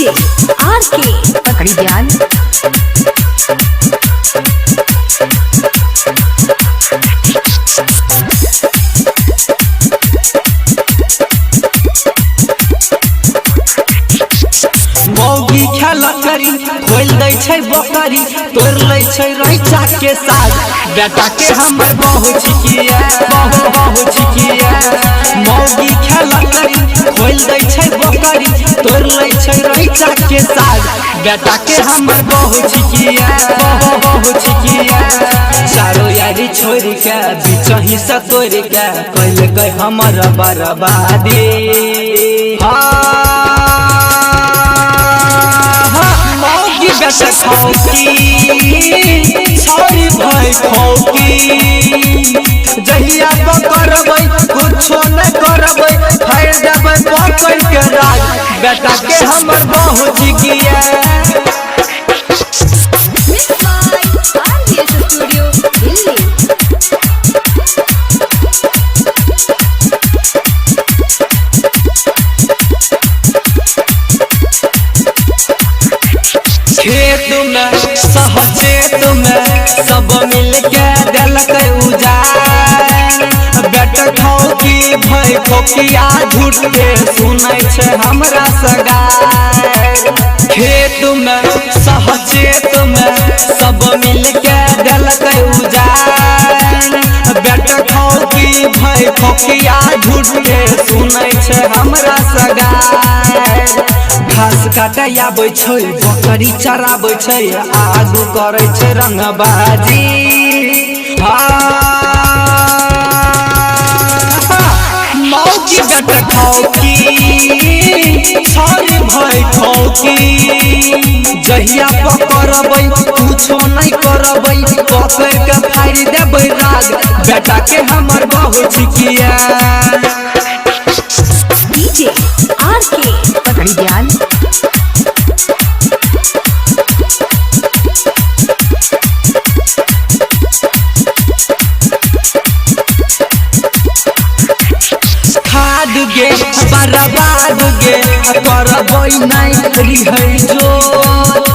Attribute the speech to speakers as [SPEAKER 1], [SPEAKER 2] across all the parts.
[SPEAKER 1] DJ RK पकड़ी ध्यान।
[SPEAKER 2] मौगी खेला करी खोल दै छै बकरी तोड़ लै छै रैचा के साग बेटा के हमर बहु छिकिया बहु छिकिया। मौगी खेला करी खोल दै छै बकरी तोड़ लै छै रैचा के साग बेटा के हमर बहु छिकिया बहु छिकिया। चारो यारी छोड़ के बीच ही से तोड़ के कैल गए हमर बर्बादी। बेटा खौकी छोरी भाई खौकी जहिया करबै कुछो न करबै फाड़ देबै पकड़ के राज बेटा के हमर बहु छिकिया। खेत में सहचेत में सब मिल के दिलक उजाड़ बेटा खौकी भई खोकिया झूठ के सुनै छै हमरा सगार। खेत में सहचेत में सब मिल के दिलक उजाड़ बेटा खौकी भई खोकिया झूठ के सुनै छै हमरा सगार। घास काटे आबै छै बकरी चराबै छै आगू करै छै रंगबाजी। मौकी बेटा खौकी छोरी भाई खौकी जहिया पकड़बै कुछो नहीं करबै पकड़ के फाड़ देबै राग बेटा के हमर बहु छिकिया।
[SPEAKER 1] डीजे आरके पकड़ी ध्यान।
[SPEAKER 2] खाद गे बर्बाद गे करबै नहीं रिहै जोत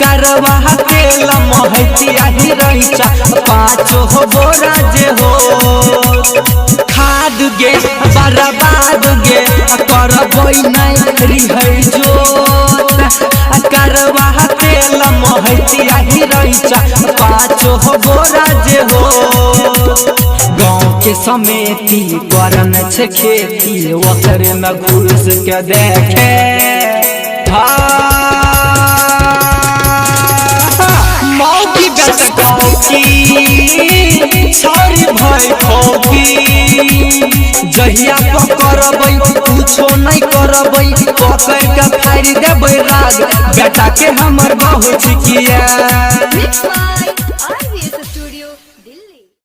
[SPEAKER 2] करवा तेल महतिया ही रैचा पाँचो हो बोरा जे हो। खाद गे बर्बाद गे करबै नहीं रिहै जोत करवा तेल महतिया ही रैचा पाँचो हो बोरा जे हो। गाँव के समेती करन छै खेती ओकरे में घुस के देखे। मौकी बेटा खौकी छोरी भाई खौकी जहिया पकड़बै कुछो नहीं करबै पकड़ के फाड़ देबै राग बेटा के हमर बहु छिकिया।